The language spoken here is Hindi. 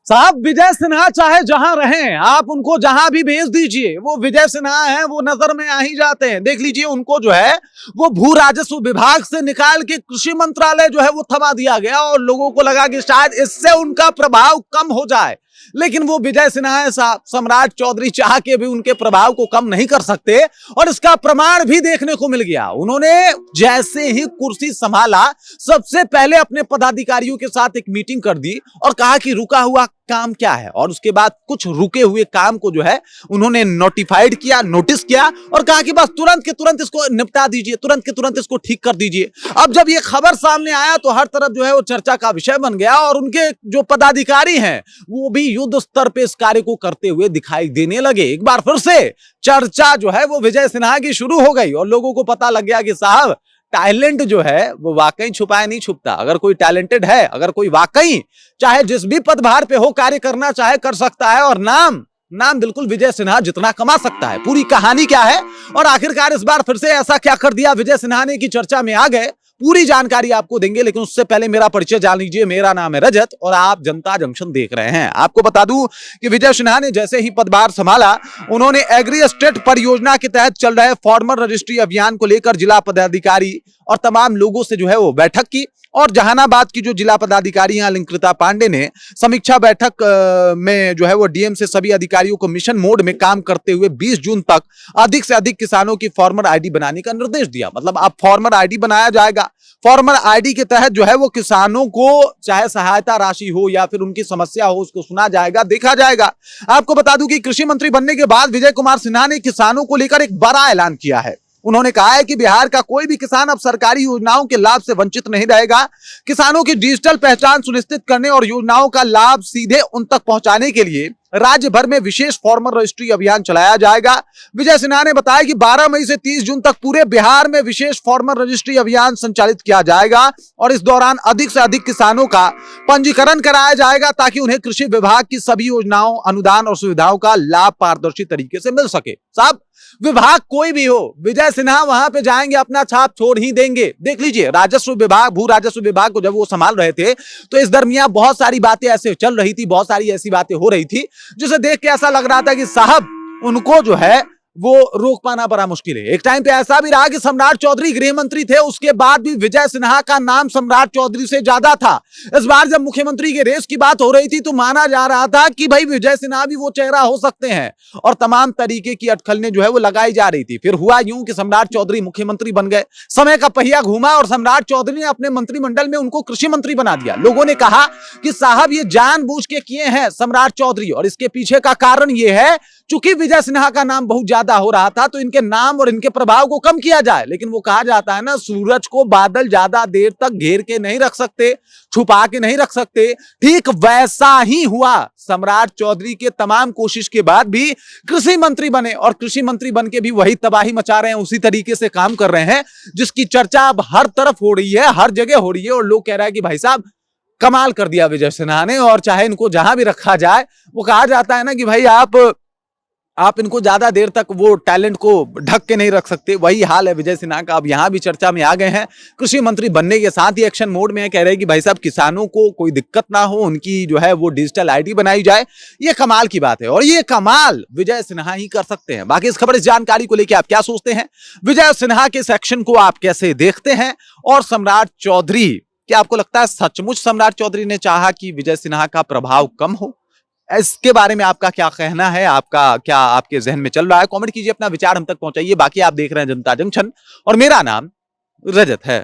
साहब विजय सिन्हा चाहे जहां रहें, आप उनको जहां भी भेज दीजिए, वो विजय सिन्हा हैं, वो नजर में आ ही जाते हैं। देख लीजिए, उनको जो है वो भू राजस्व विभाग से निकाल के कृषि मंत्रालय जो है वो थमा दिया गया और लोगों को लगा कि शायद इससे उनका प्रभाव कम हो जाए, लेकिन वो विजय सिन्हा है साहब। सम्राट चौधरी चाह के भी उनके प्रभाव को कम नहीं कर सकते और इसका प्रमाण भी देखने को मिल गया। उन्होंने जैसे ही कुर्सी संभाला, सबसे पहले अपने पदाधिकारियों के साथ एक मीटिंग कर दी और कहा कि रुका हुआ काम क्या है, और उसके बाद कुछ रुके हुए काम को जो है उन्होंने नोटिफाइड किया, नोटिस किया और कहा कि बस तुरंत के तुरंत इसको निपटा दीजिए, तुरंत के तुरंत इसको ठीक कर दीजिए। अब जब ये खबर सामने आया तो हर तरफ जो है वो चर्चा का विषय बन गया और उनके जो पदाधिकारी हैं वो भी युद्ध स्तर पे इस कार्य को करते हुए दिखाई देने लगे। एक बार फिर से चर्चा जो है वो विजय सिन्हा की शुरू हो गई और लोगों को पता लग गया कि साहब टैलेंट जो है वो वाकई छुपाए नहीं छुपता। अगर कोई टैलेंटेड है, अगर कोई वाकई चाहे जिस भी पदभार पे हो कार्य करना चाहे कर सकता है, और नाम बिल्कुल विजय सिन्हा जितना कमा सकता है। पूरी कहानी क्या है और आखिरकार इस बार फिर से ऐसा क्या कर दिया विजय सिन्हा ने की चर्चा में आ गए, पूरी जानकारी आपको देंगे। लेकिन उससे पहले मेरा परिचय जान लीजिए। मेरा नाम है रजत और आप जनता जंक्शन देख रहे हैं। आपको बता दूं कि विजय सिन्हा ने जैसे ही पदभार संभाला, उन्होंने एग्री एस्टेट परियोजना के तहत चल रहे फार्मर रजिस्ट्री अभियान को लेकर जिला पदाधिकारी और तमाम लोगों से जो है वो बैठक की। और जहानाबाद की जो जिला पदाधिकारी हैं अलंकृता पांडे ने समीक्षा बैठक में जो है वो डीएम से सभी अधिकारियों को मिशन मोड में काम करते हुए 20 जून तक अधिक से अधिक किसानों की फार्मर आईडी बनाने का निर्देश दिया। मतलब अब फार्मर आईडी बनाया जाएगा। फार्मर आईडी के तहत जो है वो किसानों को चाहे सहायता राशि हो या फिर उनकी समस्या हो, उसको सुना जाएगा, देखा जाएगा। आपको बता दूं कि कृषि मंत्री बनने के बाद विजय कुमार सिन्हा ने किसानों को लेकर एक बड़ा ऐलान किया है। उन्होंने कहा है कि बिहार का कोई भी किसान अब सरकारी योजनाओं के लाभ से वंचित नहीं रहेगा। किसानों की डिजिटल पहचान सुनिश्चित करने और योजनाओं का लाभ सीधे उन तक पहुंचाने के लिए राज्य भर में विशेष फार्मर रजिस्ट्री अभियान चलाया जाएगा। विजय सिन्हा ने बताया कि 12 मई से 30 जून तक पूरे बिहार में विशेष फार्मर रजिस्ट्री अभियान संचालित किया जाएगा और इस दौरान अधिक से अधिक किसानों का पंजीकरण कराया जाएगा ताकि उन्हें कृषि विभाग की सभी योजनाओं, अनुदान और सुविधाओं का लाभ पारदर्शी तरीके से मिल सके। साहब विभाग कोई भी हो, विजय सिन्हा वहां पे जाएंगे, अपना छाप छोड़ ही देंगे। देख लीजिए, राजस्व विभाग, भू राजस्व विभाग को जब वो संभाल रहे थे तो इस दरमियान बहुत सारी बातें ऐसे चल रही थी, बहुत सारी ऐसी बातें हो रही थी जिसे देख के ऐसा लग रहा था कि साहब उनको जो है वो रोक पाना बड़ा मुश्किल है। एक टाइम पे ऐसा भी रहा कि सम्राट चौधरी गृह मंत्री थे, उसके बाद भी विजय सिन्हा का नाम सम्राट चौधरी से ज्यादा था। इस बार जब मुख्यमंत्री के रेस की बात हो रही थी तो माना जा रहा था कि भाई विजय सिन्हा भी वो चेहरा हो सकते हैं और तमाम तरीके की अटकलें जो है वो लगाई जा रही थी। फिर हुआ यूं कि सम्राट चौधरी मुख्यमंत्री बन गए, समय का पहिया घूमा और सम्राट चौधरी ने अपने मंत्रिमंडल में उनको कृषि मंत्री बना दिया। लोगों ने कहा कि साहब ये जानबूझ के किए हैं सम्राट चौधरी, और इसके पीछे का कारण ये है चूंकि विजय सिन्हा का नाम बहुत ज्यादा हो रहा था तो इनके नाम और इनके प्रभाव को कम किया जाए। लेकिन वो कहा जाता है ना, सूरज को बादल ज्यादा देर तक घेर के नहीं रख सकते, छुपा के नहीं रख सकते। ठीक वैसा ही हुआ। सम्राट चौधरी के तमाम कोशिश के बाद भी कृषि मंत्री बने और कृषि मंत्री बन के भी वही तबाही मचा रहे हैं, उसी तरीके से काम कर रहे हैं जिसकी चर्चा अब हर तरफ हो रही है, हर जगह हो रही है। और लोग कह रहे हैं कि भाई साहब कमाल कर दिया विजय सिन्हा ने, और चाहे इनको जहां भी रखा जाए, वो कहा जाता है ना कि भाई आप इनको ज्यादा देर तक वो टैलेंट को ढक के नहीं रख सकते। वही हाल है विजय सिन्हा का। अब यहां भी चर्चा में आ गए हैं, कृषि मंत्री बनने के साथ ही एक्शन मोड में है। कह रहे हैं कि भाई साहब किसानों को कोई दिक्कत ना हो, उनकी जो है वो डिजिटल आईडी बनाई जाए। ये कमाल की बात है और ये कमाल विजय सिन्हा ही कर सकते हैं। बाकी इस खबर, इस जानकारी को लेकर आप क्या सोचते हैं? विजय सिन्हा के इस एक्शन को आप कैसे देखते हैं? और सम्राट चौधरी, क्या आपको लगता है सचमुच सम्राट चौधरी ने चाहा कि विजय सिन्हा का प्रभाव कम हो? इसके बारे में आपका क्या कहना है? आपका क्या आपके जहन में चल रहा है? कमेंट कीजिए, अपना विचार हम तक पहुंचाइए। बाकी आप देख रहे हैं जनता जंक्शन और मेरा नाम रजत है।